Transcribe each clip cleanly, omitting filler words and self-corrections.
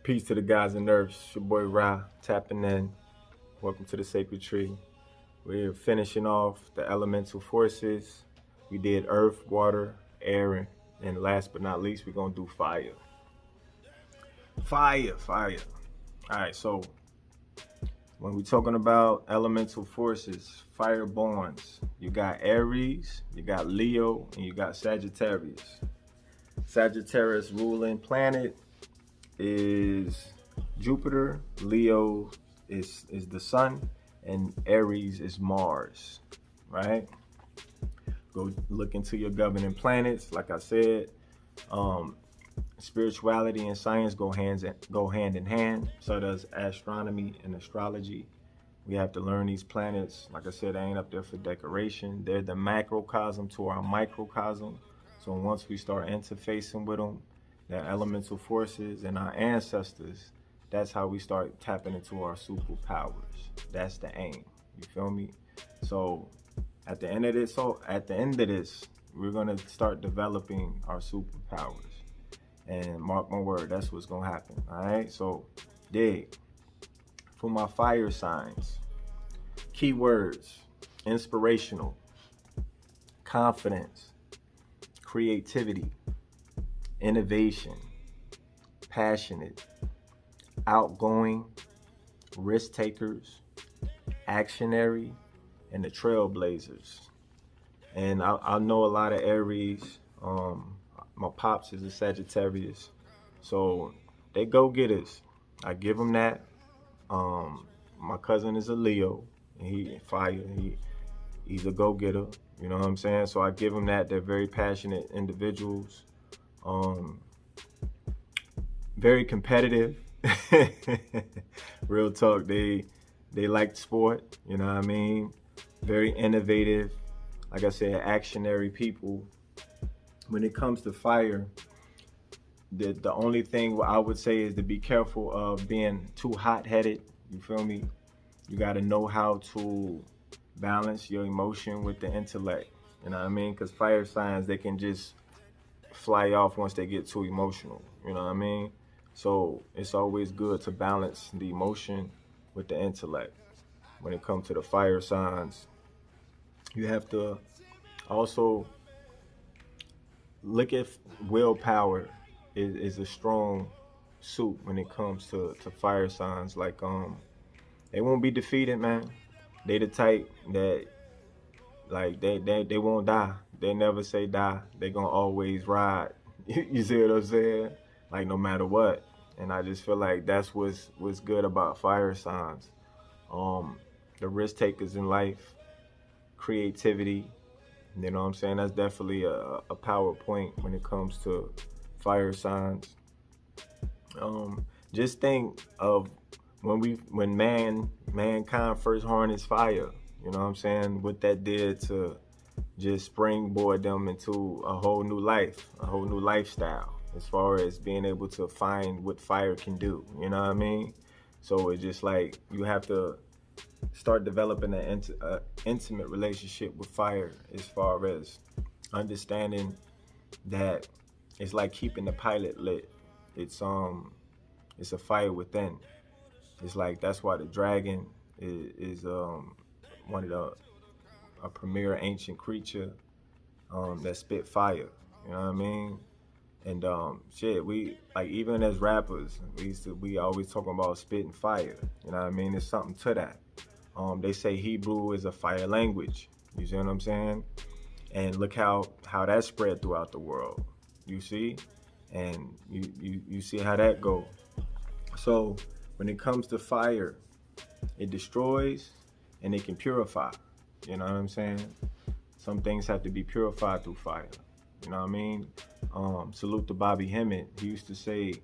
Peace to the guys and nerves. Your boy Ra tapping in. Welcome to the Sacred Tree. We're finishing off the elemental forces. We did earth, water, air, and last but not least, we're gonna do fire. Fire. All right, so when we're talking about elemental forces, fireborns, you got Aries, you got Leo, and you got Sagittarius. Sagittarius ruling planet is Jupiter, Leo is the sun, and Aries is Mars, right? Go look into your governing planets. Like I said, spirituality and science go hand in hand. So does astronomy and astrology. We have to learn these planets. Like I said, they ain't up there for decoration. They're the macrocosm to our microcosm. So once we start interfacing with them, their elemental forces and our ancestors, that's how we start tapping into our superpowers. That's the aim. You feel me? So at the end of this, we're gonna start developing our superpowers. And mark my word, that's what's gonna happen. All right. So dig. For my fire signs, keywords: inspirational, confidence, creativity, innovation, passionate, outgoing, risk takers, actionary, and the trailblazers. And I know a lot of Aries. My pops is a Sagittarius, so they go getters. I give them that. My cousin is a Leo, and he fire. He's a go getter. You know what I'm saying? So I give them that. They're very passionate individuals. Very competitive. Real talk. They like sport. You know what I mean? Very innovative. Like I said, actionary people. When it comes to fire, the only thing I would say is to be careful of being too hot-headed. You feel me? You got to know how to balance your emotion with the intellect. You know what I mean? Because fire signs, they can just fly off once they get too emotional. You know what I mean? So it's always good to balance the emotion with the intellect. When it comes to the fire signs, you have to also look at willpower is a strong suit when it comes to fire signs. Like they won't be defeated, man. They the type that like they won't die. They never say die. They gonna always ride. You see what I'm saying? Like no matter what. And I just feel like that's what's good about fire signs. The risk takers in life, creativity. You know what I'm saying? That's definitely a power point when it comes to fire signs. Just think of when mankind first harnessed fire. You know what I'm saying? What that did to just springboard them into a whole new life, a whole new lifestyle, as far as being able to find what fire can do. You know what I mean? So it's just like you have to start developing an intimate relationship with fire, as far as understanding that it's like keeping the pilot lit. It's a fire within. It's like that's why the dragon is one of a premier ancient creature that spit fire. You know what I mean? And shit, we like, even as rappers, we always talking about spitting fire. You know what I mean? There's something to that. They say Hebrew is a fire language. You see what I'm saying? And look how that spread throughout the world. You see? And you see how that go. So when it comes to fire, it destroys and it can purify. You know what I'm saying? Some things have to be purified through fire. You know what I mean? Salute to Bobby Hemmett. He used to say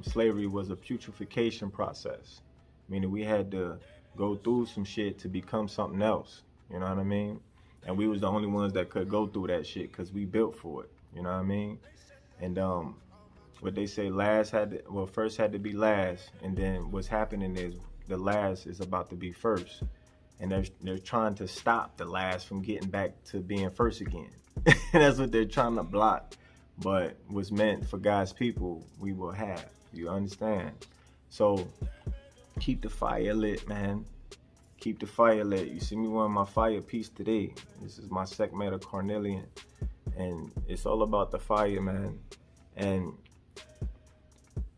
slavery was a putrefaction process, meaning we had to go through some shit to become something else. You know what I mean? And we was the only ones that could go through that shit because we built for it. You know what I mean? And what they say, first had to be last, and then what's happening is the last is about to be first, and they're trying to stop the last from getting back to being first again. That's what they're trying to block. But what's meant for God's people, we will have. You understand? So keep the fire lit, man. Keep the fire lit. You see me wearing my fire piece today. This is my Sekhmet of Carnelian. And it's all about the fire, man. And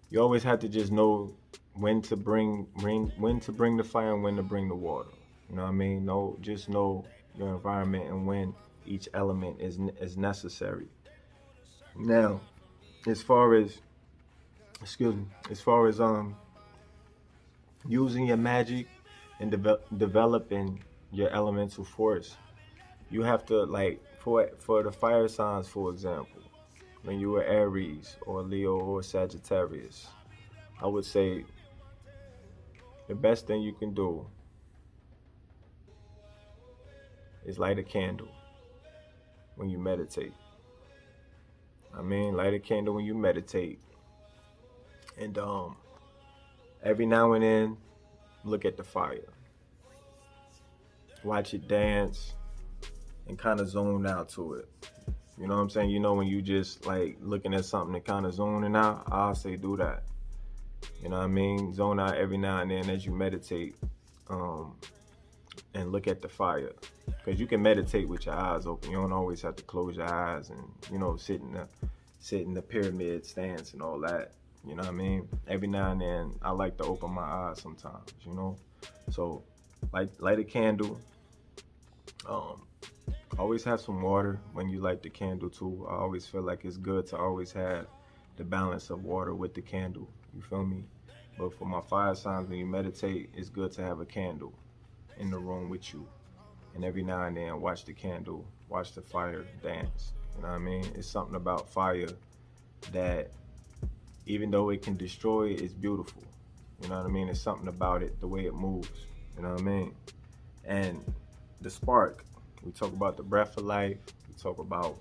you always have to just know when to bring the fire and when to bring the water. You know what I mean? Just know your environment and when each element is necessary. Now, as far as using your magic and developing your elemental force, you have to, like, for the fire signs, for example, when you were Aries or Leo or Sagittarius, I would say the best thing you can do is light a candle when you meditate. Light a candle when you meditate. And every now and then, look at the fire. Watch it dance and kind of zone out to it. You know what I'm saying? You know, when you just like looking at something and kind of zoning out, I'll say do that. You know what I mean? Zone out every now and then as you meditate, and look at the fire. Because you can meditate with your eyes open. You don't always have to close your eyes and, you know, sit in the pyramid stance and all that. You know what I mean? Every now and then, I like to open my eyes sometimes, you know? So, light a candle. Always have some water when you light the candle too. I always feel like it's good to always have the balance of water with the candle. You feel me? But for my fire signs, when you meditate, it's good to have a candle in the room with you. And every now and then, watch the candle, watch the fire dance. You know what I mean? It's something about fire that, even though it can destroy, it's beautiful. You know what I mean? It's something about it, the way it moves. You know what I mean? And the spark. We talk about the breath of life. We talk about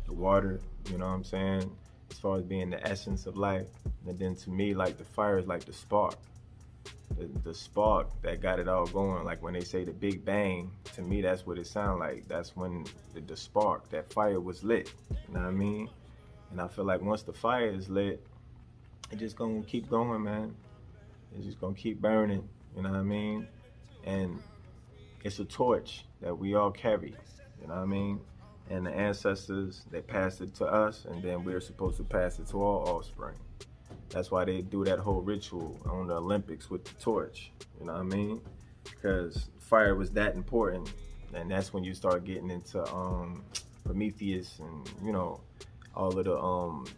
the water. You know what I'm saying? As far as being the essence of life. And then to me, like, the fire is like the spark. The spark that got it all going. Like when they say the Big Bang, to me that's what it sounds like. That's when the spark, that fire was lit. You know what I mean? And I feel like once the fire is lit, it's just gonna keep going, man. It's just gonna keep burning. You know what I mean? And it's a torch that we all carry. You know what I mean? And the ancestors, they passed it to us, and then we're supposed to pass it to our offspring. That's why they do that whole ritual on the Olympics with the torch. You know what I mean? Because fire was that important. And that's when you start getting into Prometheus and, you know, all of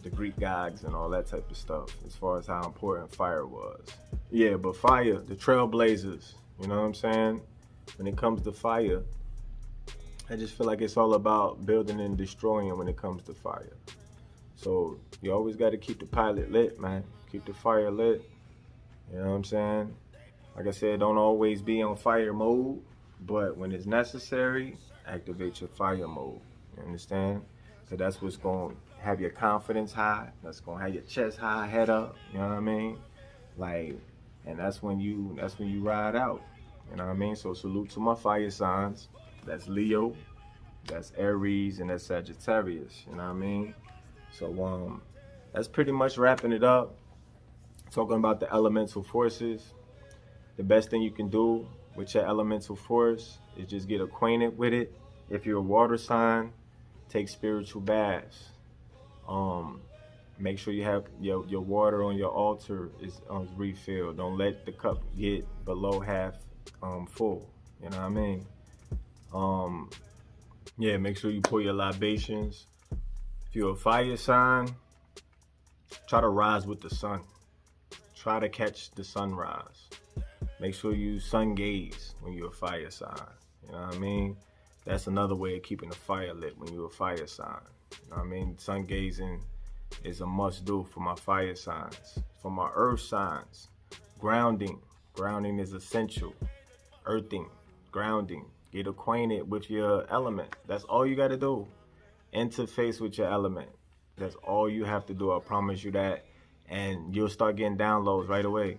the Greek gods and all that type of stuff, as far as how important fire was. Yeah, but fire, the trailblazers, you know what I'm saying? When it comes to fire, I just feel like it's all about building and destroying when it comes to fire. So you always got to keep the pilot lit, man. Keep the fire lit. You know what I'm saying? Like I said, don't always be on fire mode, but when it's necessary, activate your fire mode. You understand? So that's what's going to have your confidence high. That's going to have your chest high, head up. You know what I mean? Like, and that's when you ride out. You know what I mean? So salute to my fire signs. That's Leo, that's Aries, and that's Sagittarius. You know what I mean? So that's pretty much wrapping it up. Talking about the elemental forces. The best thing you can do with your elemental force is just get acquainted with it. If you're a water sign, take spiritual baths. Make sure you have your water on your altar is refilled. Don't let the cup get below half full. You know what I mean? Yeah, make sure you pour your libations. If you're a fire sign, try to rise with the sun. Try to catch the sunrise. Make sure you sun gaze when you're a fire sign. You know what I mean? That's another way of keeping the fire lit when you're a fire sign. You know what I mean? Sun gazing is a must do for my fire signs. For my earth signs, grounding. Grounding is essential. Earthing, grounding. Get acquainted with your element. That's all you got to do. Interface with your element. That's all you have to do. I promise you that. And you'll start getting downloads right away.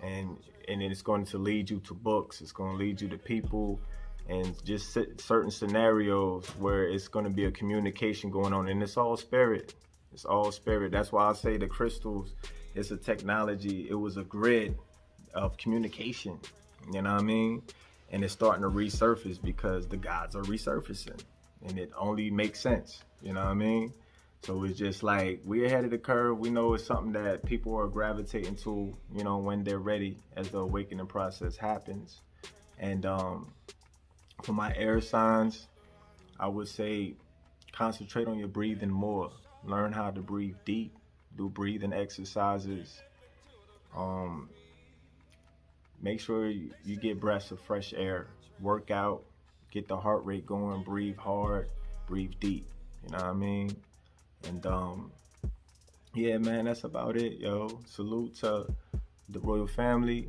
And then it's going to lead you to books. It's going to lead you to people and just certain scenarios where it's going to be a communication going on. And it's all spirit. It's all spirit. That's why I say the crystals, it's a technology. It was a grid of communication. You know what I mean? And it's starting to resurface because the gods are resurfacing. And it only makes sense. You know what I mean? So it's just like we're ahead of the curve. We know it's something that people are gravitating to, you know, when they're ready as the awakening process happens. And for my air signs, I would say concentrate on your breathing more. Learn how to breathe deep. Do breathing exercises. Um, Make sure you get breaths of fresh air. Work out. Get the heart rate going. Breathe hard. Breathe deep. You know what I mean? And yeah, man, that's about it, yo. Salute to the royal family,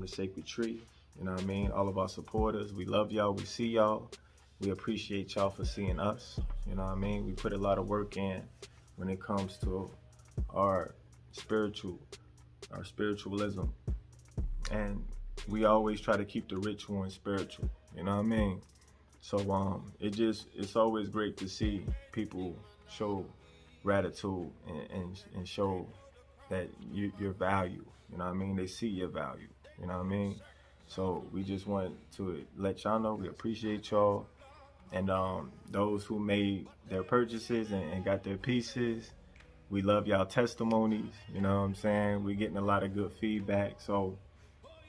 the sacred tree. You know what I mean? All of our supporters. We love y'all. We see y'all. We appreciate y'all for seeing us. You know what I mean? We put a lot of work in when it comes to our spiritualism. And we always try to keep the ritual and spiritual. You know what I mean? So it's always great to see people show gratitude and show that your value. You know what I mean? They see your value. You know what I mean? So we just want to let y'all know we appreciate y'all. And those who made their purchases and got their pieces, we love y'all testimonies. You know what I'm saying? We're getting a lot of good feedback. So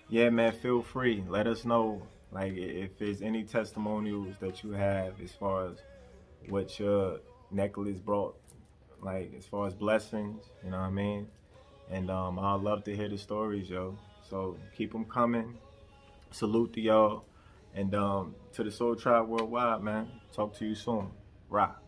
yeah, man, feel free. Let us know, like, if there's any testimonials that you have as far as what your necklace brought, like, as far as blessings, you know what I mean? And I'd love to hear the stories, yo. So keep them coming. Salute to y'all. And to the Soul Tribe Worldwide, man. Talk to you soon. Rock.